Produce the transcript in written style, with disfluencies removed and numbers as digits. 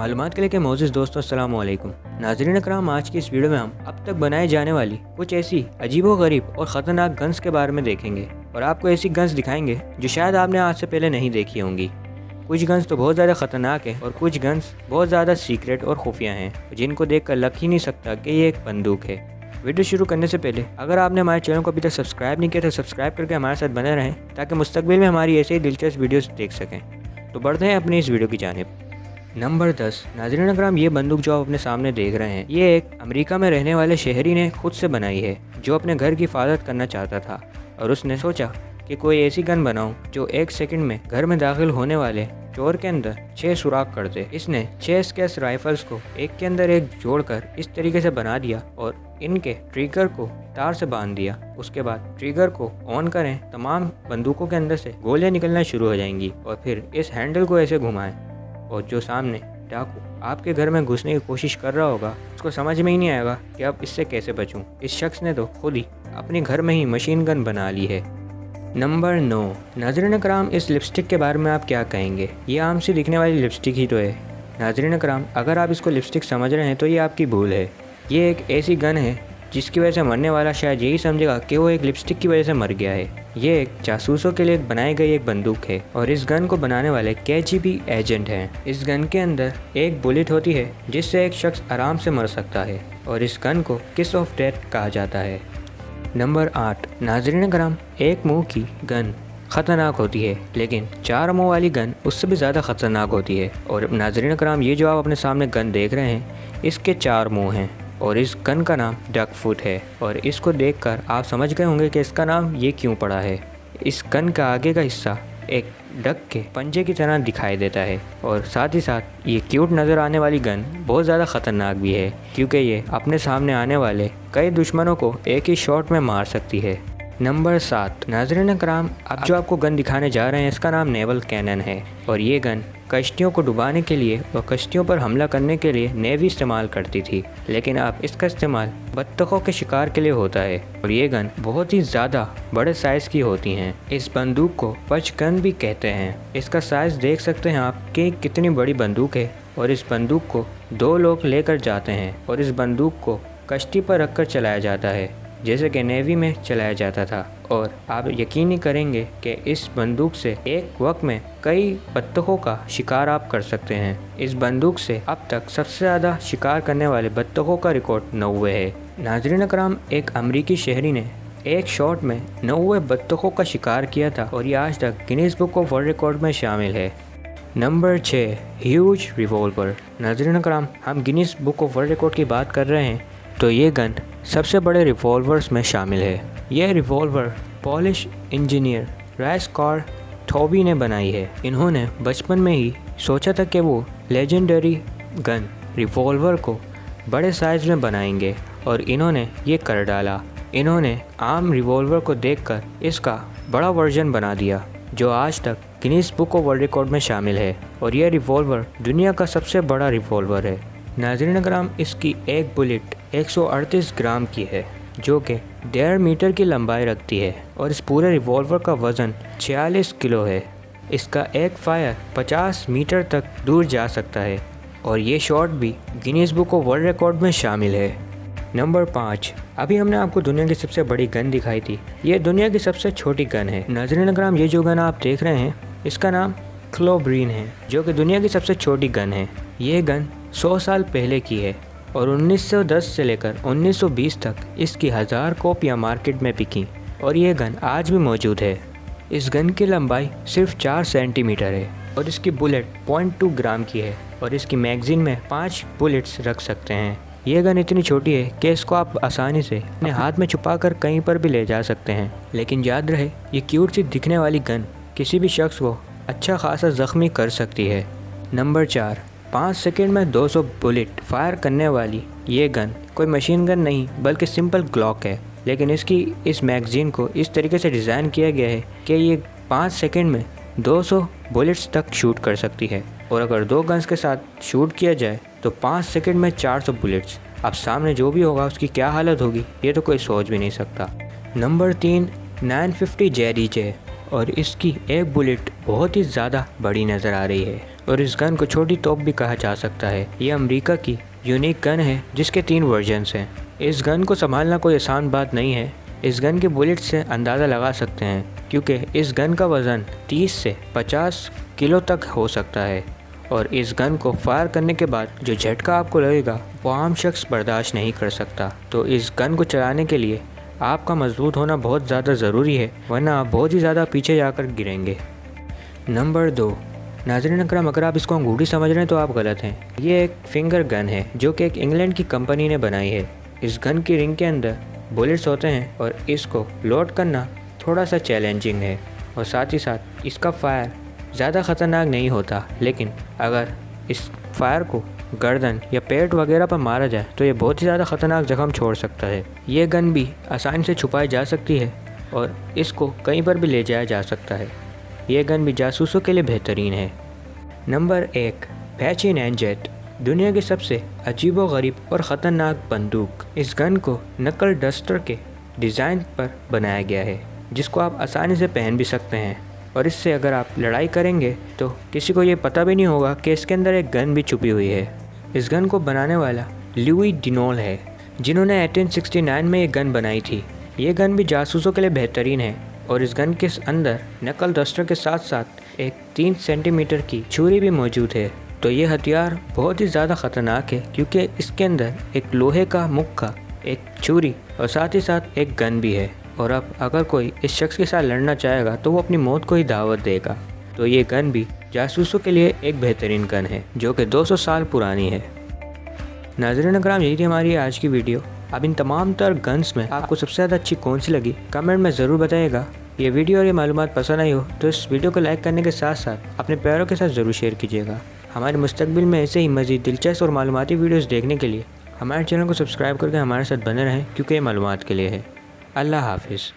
मालूमात के लिए मोज़िज़ दोस्तों अस्सलाम वालेकुम। नाज़रीन अकराम, आज की इस वीडियो में हम अब तक बनाए जाने वाली कुछ ऐसी अजीबोगरीब और ख़तरनाक गन्स के बारे में देखेंगे और आपको ऐसी गन्स दिखाएंगे जो शायद आपने आज से पहले नहीं देखी होंगी। कुछ गन्स तो बहुत ज़्यादा ख़तरनाक है और कुछ गन्स बहुत ज़्यादा सीक्रेट और खुफिया हैं जिनको देखकर लग ही नहीं सकता कि ये एक बंदूक है। वीडियो शुरू करने से पहले अगर आपने हमारे चैनल को अभी तक सब्सक्राइब नहीं किया तो सब्सक्राइब करके हमारे साथ बने रहें ताकि मुस्तकबिल में हमारी ऐसे ही दिलचस्प वीडियोस देख सकें। तो बढ़ते हैं अपनी इस वीडियो की जानिब। नंबर 10। नाज़रीन अकराम, ये बंदूक जो आप अपने सामने देख रहे हैं ये एक अमेरिका में रहने वाले शहरी ने खुद से बनाई है जो अपने घर की हिफाजत करना चाहता था और उसने सोचा कि कोई ऐसी गन बनाऊं जो 1 सेकंड में घर में दाखिल होने वाले चोर के अंदर 6 सुराख कर दे। इसने 6 स्केस राइफल्स को एक के अंदर एक जोड़कर इस तरीके से बना दिया और इनके ट्रिगर को तार से बांध दिया। उसके बाद ट्रिगर को ऑन करें, तमाम बंदूकों के अंदर से गोलियां निकलना शुरू हो जाएंगी और फिर इस हैंडल को ऐसे घुमाएं और जो सामने डाकू आपके घर में घुसने की कोशिश कर रहा होगा उसको समझ में ही नहीं आएगा कि अब इससे कैसे बचूं। इस शख्स ने तो खुद ही अपने घर में ही मशीन गन बना ली है। नंबर 9। नाज़रीन अकराम, इस लिपस्टिक के बारे में आप क्या कहेंगे? ये आम सी दिखने वाली लिपस्टिक ही तो है। नाज़रीन अकराम, अगर आप इसको लिपस्टिक समझ रहे हैं तो ये आपकी भूल है। ये एक ऐसी गन है जिसकी वजह से मरने वाला शायद यही समझेगा कि वो एक लिपस्टिक की वजह से मर गया है। ये एक जासूसों के लिए बनाई गई एक बंदूक है और इस गन को बनाने वाले KGB एजेंट हैं। इस गन के अंदर एक बुलेट होती है जिससे एक शख्स आराम से मर सकता है और इस गन को किस ऑफ डेथ कहा जाता है। नंबर 8। नाज़रीन अकराम, एक मुंह की गन ख़तरनाक होती है लेकिन 4 मुंह वाली गन उससे भी ज़्यादा ख़तरनाक होती है। और नाज़रीन अकराम, ये जो आप अपने सामने गन देख रहे हैं इसके 4 मुंह हैं और इस गन का नाम डक फुट है और इसको देखकर आप समझ गए होंगे कि इसका नाम ये क्यों पड़ा है। इस गन का आगे का हिस्सा एक डक के पंजे की तरह दिखाई देता है और साथ ही साथ ये क्यूट नज़र आने वाली गन बहुत ज़्यादा ख़तरनाक भी है क्योंकि ये अपने सामने आने वाले कई दुश्मनों को एक ही शॉट में मार सकती है। नंबर 7। नाज़रीन अकराम, अब जो आपको गन दिखाने जा रहे हैं इसका नाम नेवल कैनन है और ये गन कश्तियों को डुबाने के लिए और कश्तियों पर हमला करने के लिए नेवी इस्तेमाल करती थी, लेकिन अब इसका इस्तेमाल बत्तखों के शिकार के लिए होता है और ये गन बहुत ही ज़्यादा बड़े साइज़ की होती हैं। इस बंदूक को पच गन भी कहते हैं। इसका साइज़ देख सकते हैं आप कि कितनी बड़ी बंदूक है और इस बंदूक को 2 लोग लेकर जाते हैं और इस बंदूक को कश्ती पर रखकर चलाया जाता है जैसे कि नेवी में चलाया जाता था। और आप यकीन नहीं करेंगे कि इस बंदूक से एक वक्त में कई बत्तखों का शिकार आप कर सकते हैं। इस बंदूक से अब तक सबसे ज़्यादा शिकार करने वाले बत्तखों का रिकॉर्ड 90 है। नाज़रीन अकराम, एक अमरीकी शहरी ने एक शॉट में 90 बत्तखों का शिकार किया था और ये आज तक Guinness book of world record में शामिल है। नंबर 6। Huge revolver. नाज़रीन अकराम, हम Guinness book of world record की बात कर रहे हैं तो ये गन सबसे बड़े रिवॉल्वर्स में शामिल है। यह रिवॉल्वर पॉलिश इंजीनियर राइस्कार थॉबी ने बनाई है। इन्होंने बचपन में ही सोचा था कि वो लेजेंडरी गन रिवॉल्वर को बड़े साइज़ में बनाएंगे और इन्होंने ये कर डाला। इन्होंने आम रिवॉल्वर को देखकर इसका बड़ा वर्जन बना दिया जो आज तक Guinness book of world record में शामिल है और यह रिवॉल्वर दुनिया का सबसे बड़ा रिवॉल्वर है। नाज़रीन अकराम, इसकी एक बुलेट 138 ग्राम की है जो कि 1.5 मीटर की लंबाई रखती है और इस पूरे रिवॉल्वर का वज़न 46 किलो है। इसका एक फायर 50 मीटर तक दूर जा सकता है और ये शॉट भी Guinness book of world record में शामिल है। नंबर 5। अभी हमने आपको दुनिया की सबसे बड़ी गन दिखाई थी, ये दुनिया की सबसे छोटी गन है। नाज़रीन अकराम, ये जो गन आप देख रहे हैं इसका नाम क्लोब्रीन है जो कि दुनिया की सबसे छोटी गन है। ये गन 100 साल पहले की है और 1910 से लेकर 1920 तक इसकी 1000 कॉपियाँ मार्केट में बिकी और ये गन आज भी मौजूद है। इस गन की लंबाई सिर्फ 4 सेंटीमीटर है और इसकी बुलेट 0.2 ग्राम की है और इसकी मैगज़ीन में 5 बुलेट्स रख सकते हैं। ये गन इतनी छोटी है कि इसको आप आसानी से अपने हाथ में छुपाकर कहीं पर भी ले जा सकते हैं, लेकिन याद रहे ये क्यूट सी दिखने वाली गन किसी भी शख्स को अच्छा खासा ज़ख्मी कर सकती है। नंबर 4। 5 सेकंड में 200 बुलेट फायर करने वाली ये गन कोई मशीन गन नहीं बल्कि सिंपल ग्लॉक है, लेकिन इसकी इस मैगज़ीन को इस तरीके से डिज़ाइन किया गया है कि ये 5 सेकंड में 200 बुलेट्स तक शूट कर सकती है और अगर 2 गन्स के साथ शूट किया जाए तो 5 सेकंड में 400 बुलेट्स। अब सामने जो भी होगा उसकी क्या हालत होगी ये तो कोई सोच भी नहीं सकता। नंबर 3। 950 JDJ और इसकी एक बुलेट बहुत ही ज़्यादा बड़ी नज़र आ रही है और इस गन को छोटी तोप भी कहा जा सकता है। ये अमेरिका की यूनिक गन है जिसके 3 वर्जन्स हैं। इस गन को संभालना कोई आसान बात नहीं है। इस गन के बुलेट से अंदाज़ा लगा सकते हैं क्योंकि इस गन का वज़न 30 से 50 किलो तक हो सकता है और इस गन को फायर करने के बाद जो झटका आपको लगेगा वो आम शख्स बर्दाश्त नहीं कर सकता। तो इस गन को चलाने के लिए आपका मजबूत होना बहुत ज़्यादा ज़रूरी है, वरना आप बहुत ही ज़्यादा पीछे जाकर गिरेंगे। नंबर 2, नाज़रीन अकराम, अगर आप इसको अंगूठी समझ रहे हैं तो आप गलत हैं। ये एक फिंगर गन है जो कि एक इंग्लैंड की कंपनी ने बनाई है। इस गन की रिंग के अंदर बुलेट्स होते हैं और इसको लोड करना थोड़ा सा चैलेंजिंग है और साथ ही साथ इसका फायर ज़्यादा ख़तरनाक नहीं होता, लेकिन अगर इस फायर को गर्दन या पेट वगैरह पर मारा जाए तो ये बहुत ही ज़्यादा ख़तरनाक जख्म छोड़ सकता है। ये गन भी आसानी से छुपाई जा सकती है और इसको कहीं पर भी ले जाया जा सकता है। ये गन भी जासूसों के लिए बेहतरीन है। नंबर 1, P90, दुनिया की सबसे अजीबोगरीब और ख़तरनाक बंदूक। इस गन को नकल डस्टर के डिज़ाइन पर बनाया गया है जिसको आप आसानी से पहन भी सकते हैं और इससे अगर आप लड़ाई करेंगे तो किसी को ये पता भी नहीं होगा कि इसके अंदर एक गन भी छुपी हुई है। इस गन को बनाने वाला लुई डिनोल है जिन्होंने 1869 में ये गन बनाई थी। ये गन भी जासूसों के लिए बेहतरीन है और इस गन के अंदर नकल डस्टर के साथ साथ एक 3 सेंटीमीटर की छुरी भी मौजूद है। तो ये हथियार बहुत ही ज़्यादा ख़तरनाक है क्योंकि इसके अंदर एक लोहे का मुक्का, एक छुरी और साथ ही साथ एक गन भी है। और अब अगर कोई इस शख्स के साथ लड़ना चाहेगा तो वो अपनी मौत को ही दावत देगा। तो ये गन भी जासूसों के लिए एक बेहतरीन गन है जो कि 200 साल पुरानी है। नाज़रीन अकराम, यही थी हमारी आज की वीडियो। अब इन तमाम तर गन्स में आपको सबसे ज़्यादा अच्छी कौन सी लगी कमेंट में ज़रूर बताइएगा। ये वीडियो और ये मालूमात पसंद आई हो तो इस वीडियो को लाइक करने के साथ साथ अपने प्यारों के साथ ज़रूर शेयर कीजिएगा। हमारे मुस्तकबिल में ऐसे ही मज़ीद दिलचस्प और मालूमाती वीडियोज़ देखने के लिए हमारे चैनल को सब्सक्राइब करके हमारे साथ बने रहें क्योंकि ये मालूमात के लिए है। अल्लाह हाफिज़।